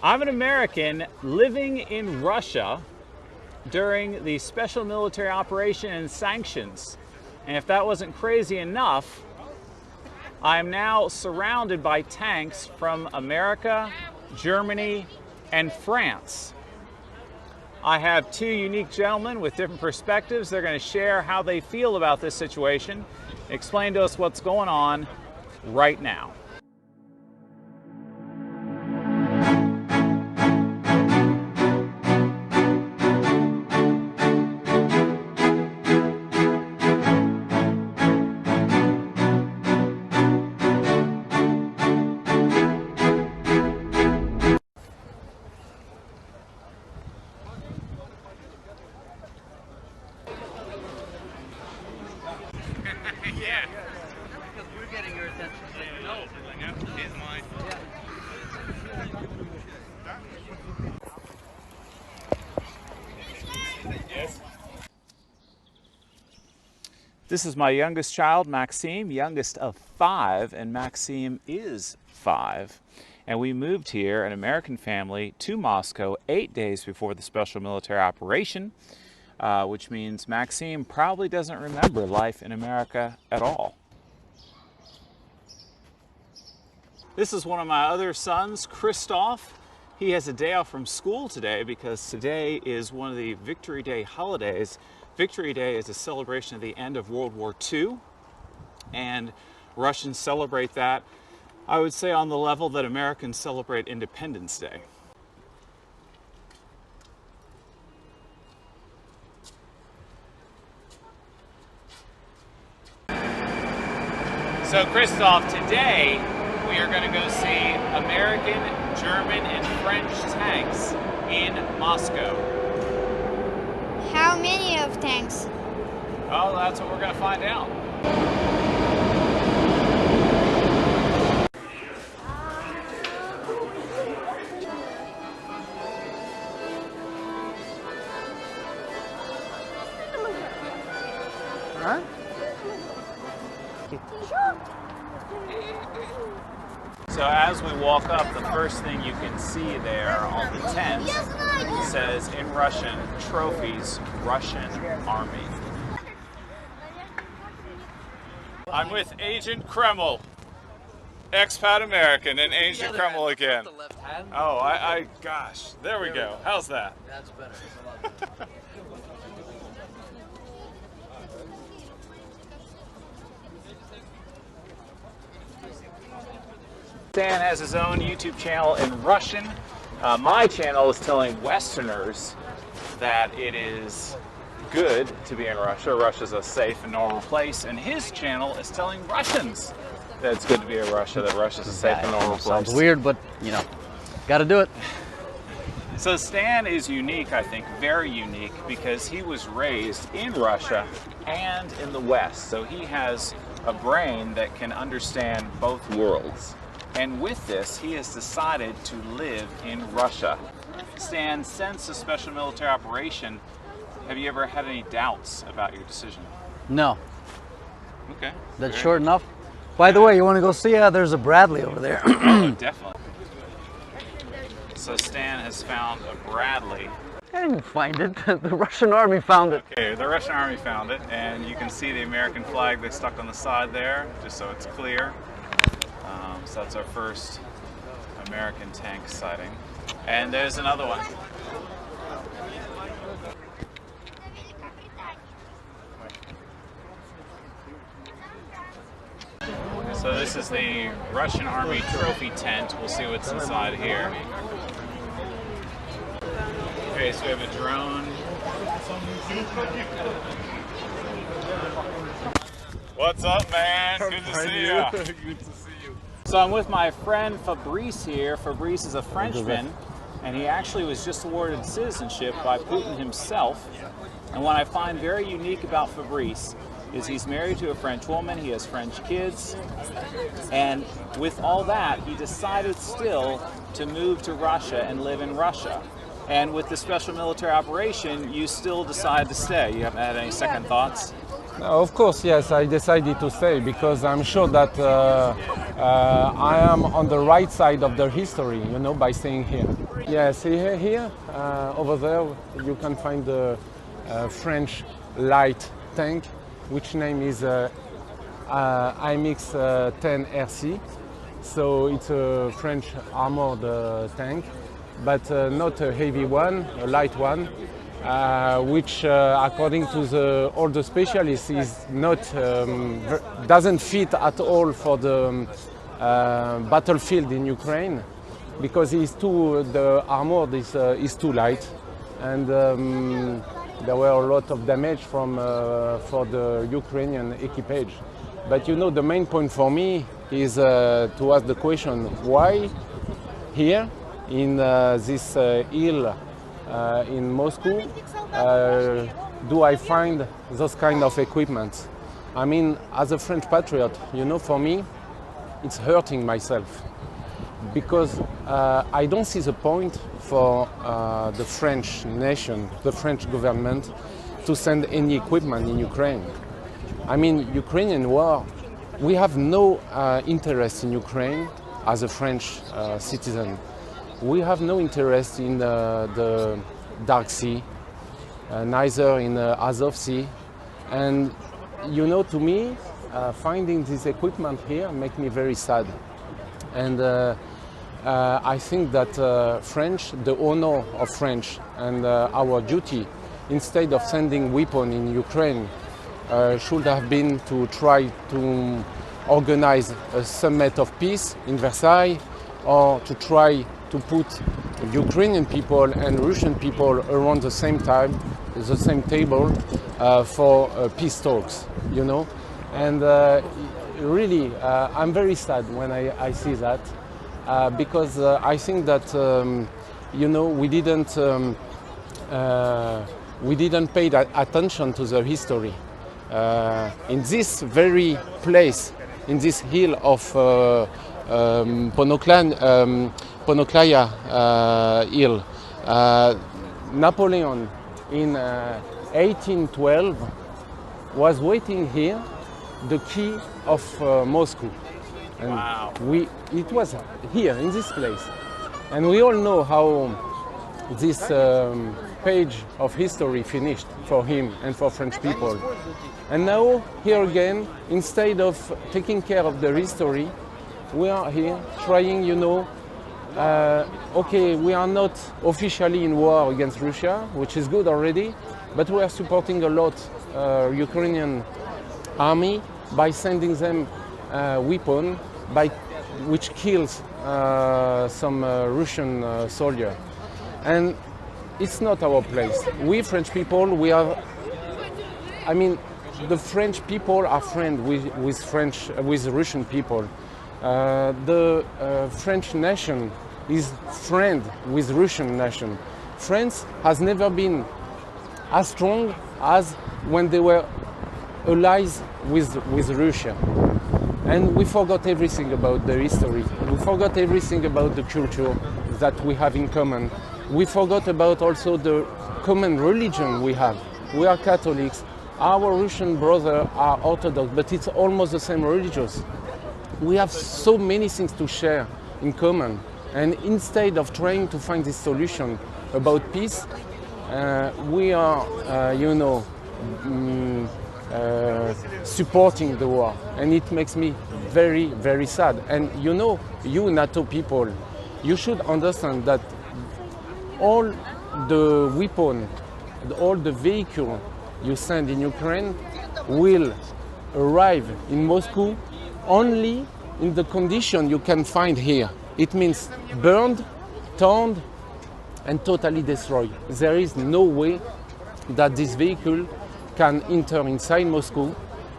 I'm an American living in Russia during the special military operation and sanctions. And if that wasn't crazy enough, I am now surrounded by tanks from America, Germany, and France. I have two unique gentlemen with different perspectives. They're going to share how they feel about this situation, explain to us what's going on right now. Yeah, because we're getting your attention. No, he's mine. Yes. This is my youngest child, Maxime, youngest of 5, and Maxime is 5. And we moved here, an American family, to Moscow 8 days before the special military operation. Which means Maxime probably doesn't remember life in America at all. This is one of my other sons, Christoph. He has a day off from school today because today is one of the Victory Day holidays. Victory Day is a celebration of the end of World War II, and Russians celebrate that, I would say, on the level that Americans celebrate Independence Day. So Christoph, today we are going to go see American, German, and French tanks in Moscow. How many of tanks? Oh, that's what we're going to find out. Huh? So as we walk up, the first thing you can see there on the tent says in Russian, trophies, Russian Army. I'm with Agent Kreml, expat American, and Agent Kreml again. Oh, gosh, there we go. How's that? That's better. Dan has his own YouTube channel in Russian. My channel is telling Westerners that it is good to be in Russia. Russia's a safe and normal place. And his channel is telling Russians that it's good to be in Russia, that Russia's a safe and normal place. Sounds weird, but, you know, got to do it. So Stan is unique, I think, very unique, because he was raised in Russia and in the West. So he has a brain that can understand both worlds. And with this, he has decided to live in Russia. Stan, since the special military operation, have you ever had any doubts about your decision? No. Okay. That's short enough. By the way, you want to go see? There's a Bradley over there. Oh, definitely. So Stan has found a Bradley. I didn't find it. The Russian Army found it. Okay, the Russian Army found it, and you can see the American flag they stuck on the side there, just so it's clear. So that's our first American tank sighting. And there's another one. So this is the Russian Army trophy tent. We'll see what's inside here. Okay, so we have a drone. What's up, man? Good to see you. Good to see you. So I'm with my friend Fabrice here. Fabrice is a Frenchman, and he actually was just awarded citizenship by Putin himself. And what I find very unique about Fabrice is he's married to a French woman, he has French kids, and with all that, he decided still to move to Russia and live in Russia. And with the special military operation, you still decide to stay. You haven't had any second thoughts? Of course, yes, I decided to stay because I'm sure that I am on the right side of the history, you know, by staying here. Yeah, see here, over there, you can find the French light tank, which name is AMX-10RC. So it's a French armored tank, but not a heavy one, a light one, which, according to all the specialists, is not doesn't fit at all for the battlefield in Ukraine, because the armor is too light, and there were a lot of damage for the Ukrainian equipage. But you know, the main point for me is to ask the question, why here in this hill in Moscow do I find those kind of equipment? I mean, as a French patriot, you know, for me, it's hurting myself, because I don't see the point for the French nation, the French government, to send any equipment in Ukraine. I mean, Ukrainian war, we have no interest in Ukraine as a French citizen. We have no interest in the Dark Sea, neither in the Azov Sea. And you know, to me, finding this equipment here makes me very sad. And I think that the honor of French and our duty, instead of sending weapons in Ukraine, should have been to try to organize a summit of peace in Versailles, or to try to put Ukrainian people and Russian people around the same table for peace talks, you know. And really, I'm very sad when I see that, because I think that you know, we didn't pay attention to the history. In this very place, in this hill of Ponoklaya hill, Napoleon in 1812 was waiting here the key of Moscow. And wow. It was here in this place. And we all know how this page of history finished for him and for French people. And now, here again, instead of taking care of the history, we are here trying, you know, okay, we are not officially in war against Russia, which is good already, but we are supporting a lot Ukrainian army by sending them weapons which kills some Russian soldier. And it's not our place. We French people, I mean, the French people are friends with Russian people. The French nation is friend with Russian nation. France has never been as strong as when they were allies with Russia. And we forgot everything about the history. We forgot everything about the culture that we have in common. We forgot about also the common religion we have. We are Catholics. Our Russian brothers are Orthodox, but it's almost the same religions. We have so many things to share in common. And instead of trying to find this solution about peace, we are, you know, supporting the war. And it makes me very, very sad. And you know, you NATO people, you should understand that all the weapons, all the vehicles you send in Ukraine will arrive in Moscow only in the condition you can find here. It means burned, torn, and totally destroyed. There is no way that this vehicle can enter inside Moscow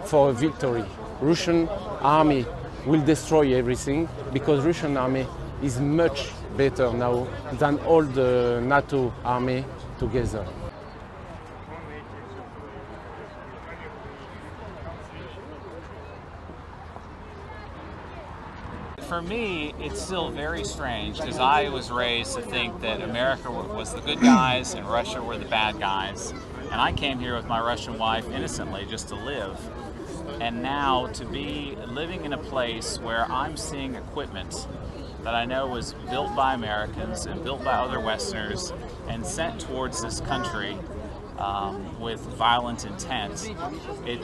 for a victory. Russian army will destroy everything, because Russian army is much better now than all the NATO army together. For me, it's still very strange, because I was raised to think that America was the good guys and Russia were the bad guys. And I came here with my Russian wife innocently just to live. And now to be living in a place where I'm seeing equipment that I know was built by Americans and built by other Westerners and sent towards this country with violent intent,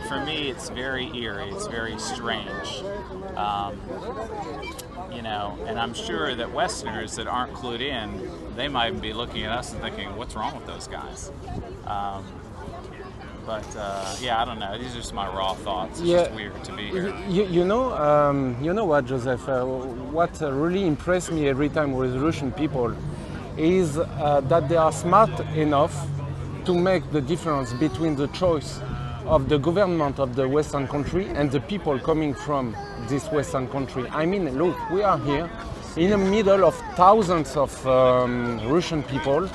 for me, it's very eerie. It's very strange. You know, and I'm sure that Westerners that aren't clued in, they might be looking at us and thinking, what's wrong with those guys? But yeah, I don't know. These are just my raw thoughts. It's just weird to be here. You know what, Joseph? What really impressed me every time with Russian people is that they are smart enough to make the difference between the choice of the government of the Western country and the people coming from this Western country. I mean, look, we are here in the middle of thousands of Russian people,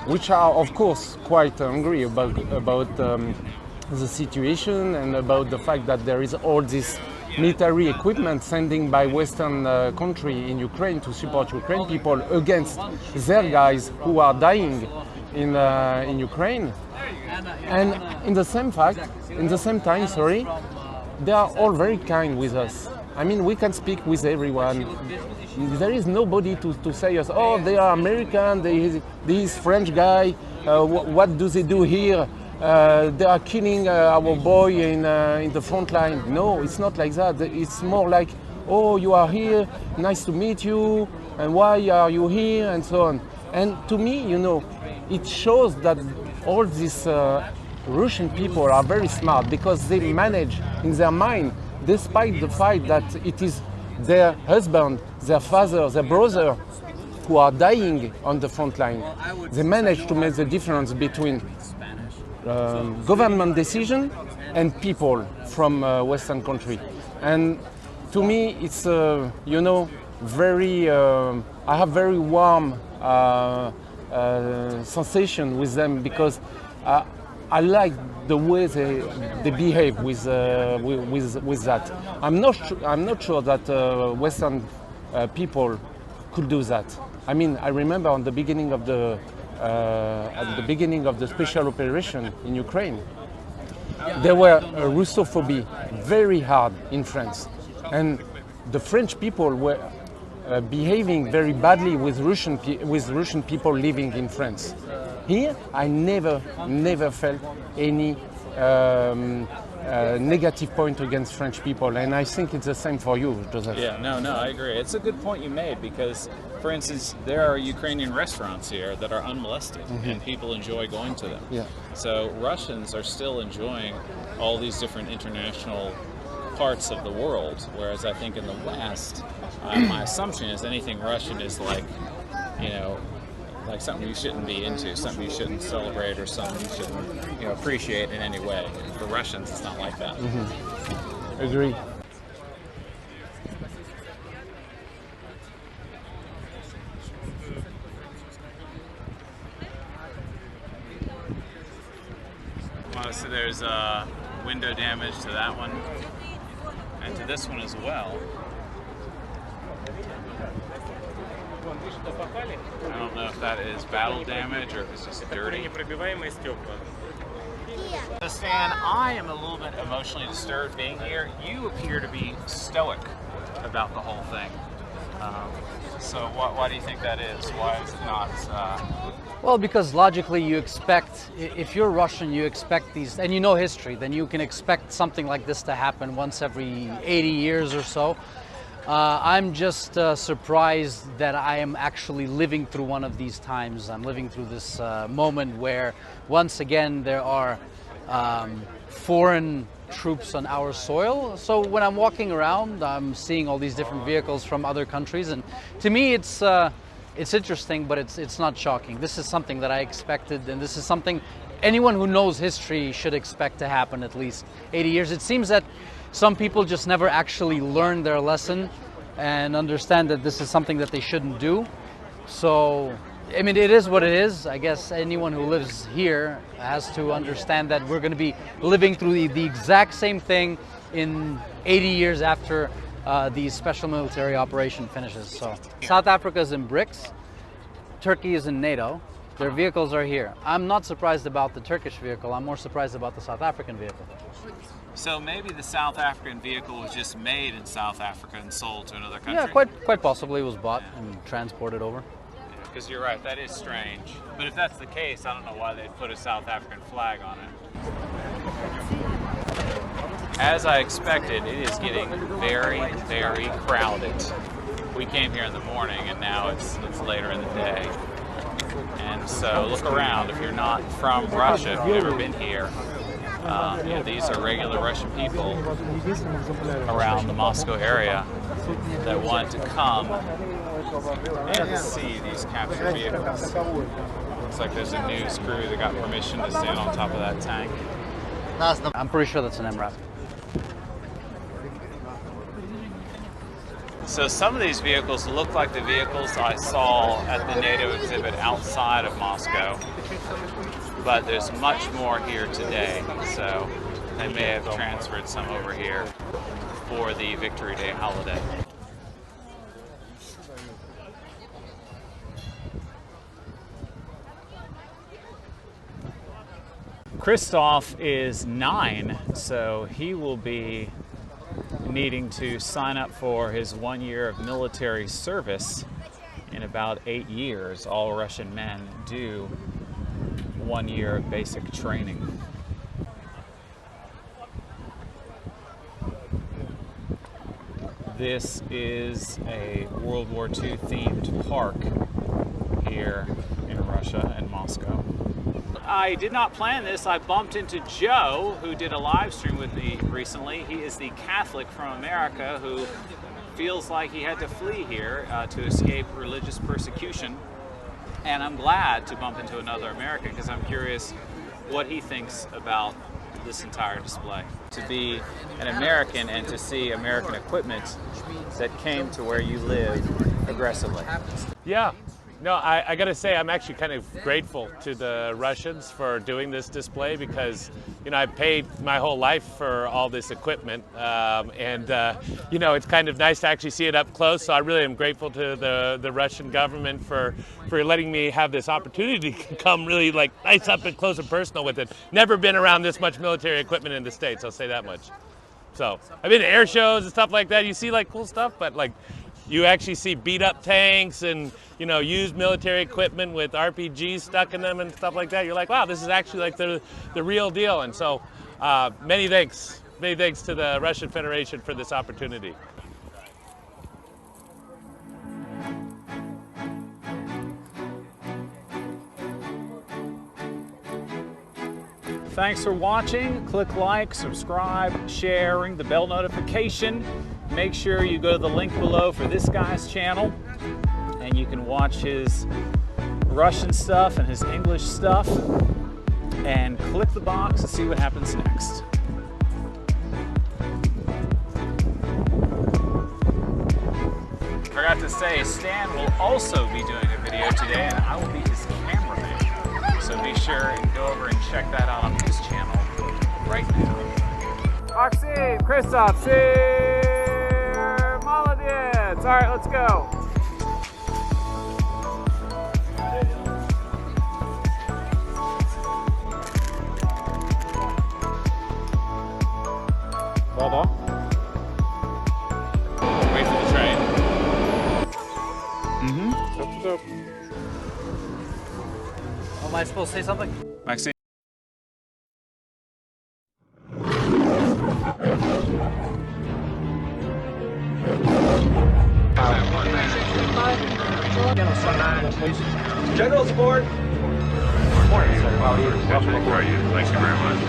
which are, of course, quite angry about the situation and about the fact that there is all this military equipment sending by Western country in Ukraine to support Ukraine people against their guys who are dying in Ukraine. And in the same time, they are all very kind with us. I mean, we can speak with everyone. There is nobody to say us, oh, they are American, this French guy, what do they do here? They are killing our boy in the front line. No, it's not like that. It's more like, oh, you are here, nice to meet you, and why are you here, and so on. And to me, you know, it shows that all these Russian people are very smart because they manage in their mind, despite the fact that it is their husband, their father, their brother who are dying on the front line. They manage to make the difference between government decision and people from Western country. And to me, it's, you know, very, I have very warm sensation with them because I like the way they behave with that. I'm not sure that Western people could do that. I mean, I remember on the beginning of the special operation in Ukraine, there were Russophobia very hard in France, and the French people were behaving very badly with Russian people living in France. Here, I never felt any negative point against French people, and I think it's the same for you, Joseph. Yeah, no, I agree. It's a good point you made because, for instance, there are Ukrainian restaurants here that are unmolested, and people enjoy going to them. Yeah. So Russians are still enjoying all these different international parts of the world, whereas I think in the West, my assumption is anything Russian is like, you know, like something you shouldn't be into, something you shouldn't celebrate, or something you shouldn't, you know, appreciate in any way. For Russians, it's not like that. Agree. Well, so there's window damage to that one, and to this one as well. I don't know if that is battle damage or if it's just dirty. So Stan, I am a little bit emotionally disturbed being here. You appear to be stoic about the whole thing. So why do you think that is? Why is it not? Well, because logically you expect, if you're Russian, you expect these, and you know history, then you can expect something like this to happen once every 80 years or so. I'm just surprised that I am actually living through one of these times. I'm living through this moment where, once again, there are foreign troops on our soil. So when I'm walking around, I'm seeing all these different vehicles from other countries, and to me, it's interesting, but it's not shocking. This is something that I expected, and this is something anyone who knows history should expect to happen at least 80 years. It seems that some people just never actually learn their lesson and understand that this is something that they shouldn't do. So, I mean, it is what it is. I guess anyone who lives here has to understand that we're going to be living through the exact same thing in 80 years after the special military operation finishes. So, South Africa is in BRICS, Turkey is in NATO. Their vehicles are here. I'm not surprised about the Turkish vehicle. I'm more surprised about the South African vehicle. So maybe the South African vehicle was just made in South Africa and sold to another country? Yeah, quite possibly it was bought and transported over. Because you're right, that is strange. But if that's the case, I don't know why they'd put a South African flag on it. As I expected, it is getting very, very crowded. We came here in the morning and now it's later in the day. And so look around. If you're not from Russia, if you've never been here, these are regular Russian people around the Moscow area that want to come and see these captured vehicles. Looks like there's a news crew that got permission to stand on top of that tank. I'm pretty sure that's an MRAP. So some of these vehicles look like the vehicles I saw at the NATO exhibit outside of Moscow, but there's much more here today, so they may have transferred some over here for the Victory Day holiday. Christoph is 9, so he will be needing to sign up for his 1 year of military service in about 8 years. All Russian men do 1 year of basic training. This is a World War II themed park here in Russia and Moscow. I did not plan this. I bumped into Joe, who did a live stream with me recently. He is the Catholic from America who feels like he had to flee here to escape religious persecution. And I'm glad to bump into another American because I'm curious what he thinks about this entire display. To be an American and to see American equipment that came to where you live aggressively. Yeah. No, I got to say, I'm actually kind of grateful to the Russians for doing this display because, I paid my whole life for all this equipment. It's kind of nice to actually see it up close. So I really am grateful to the Russian government for letting me have this opportunity to come really nice up and close and personal with it. Never been around this much military equipment in the States, I'll say that much. So I've been to air shows and stuff like that. You see cool stuff, but you actually see beat up tanks and, used military equipment with RPGs stuck in them and stuff like that. You're like, wow, this is actually the real deal. And so many thanks to the Russian Federation for this opportunity. Thanks for watching. Click like, subscribe, share, ring the bell notification. Make sure you go to the link below for this guy's channel and you can watch his Russian stuff and his English stuff, and click the box to see what happens next. Forgot to say, Stan will also be doing a video today and I will be his cameraman. So be sure and go over and check that out on his channel right now. Maxim, Christoph, Molodets. All right, let's go. Baba. Wait for the train. Stop. Am I supposed to say something? Maxim. General's aboard. Morning, sir. Thank you very much.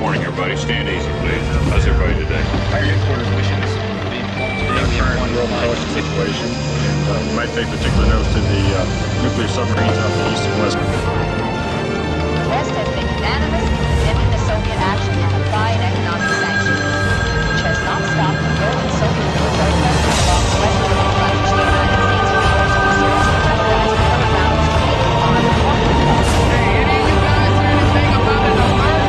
Morning, everybody. Stand easy, please. How's everybody today? Our headquarters mission is Situation, and we might take particular note to the nuclear submarines off the east and west. The West has been unanimous in condemning the Soviet action and applying economic sanctions, which has not stopped the growing Soviet military presence along the western front, which the United States fears will seriously jeopardize the current balance of making armed conflict. Hey, any of you guys hear anything about an alert?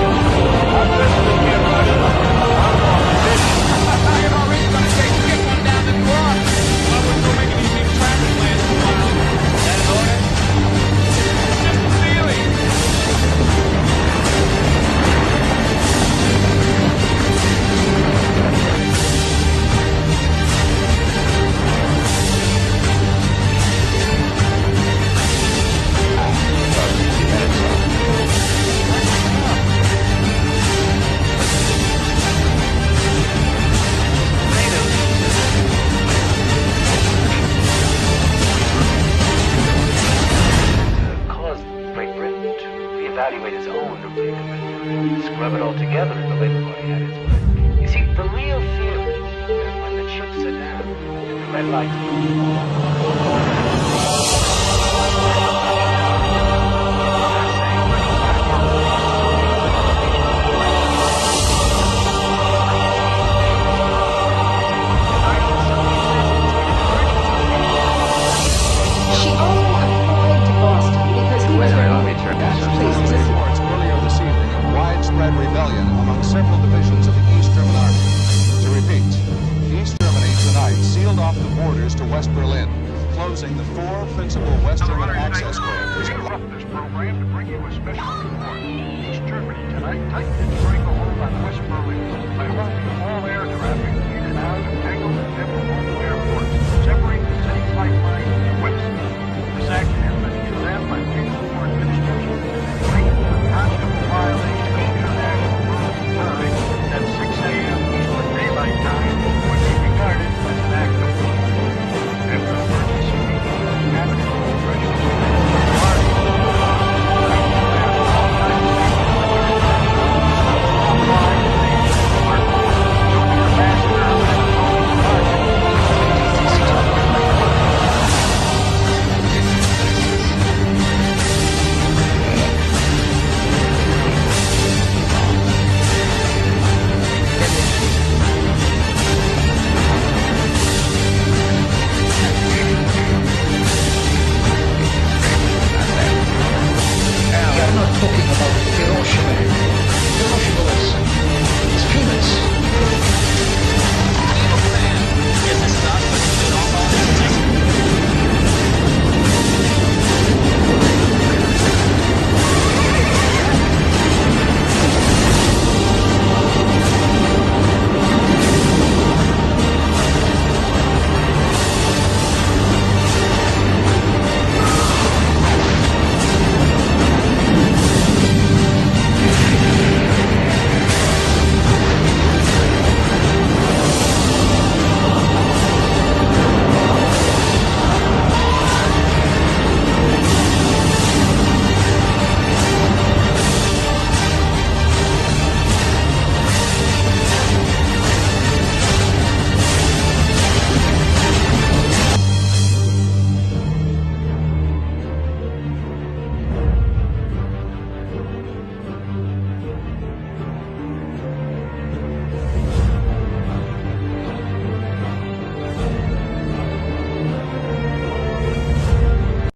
I am already going to take get one down the block. I wouldn't go making these big traffic plans for a while. Is that an order? It's just a feeling. evaluate his own nuclear commitment, scrub it all together if the Labour Party had its way. You see, the real fear is that when the chips are down, the red lights rebellion among several divisions of the East German Army. To repeat, East Germany tonight sealed off the borders to West Berlin, closing the 4 principal West German access corridors. This program to bring you a special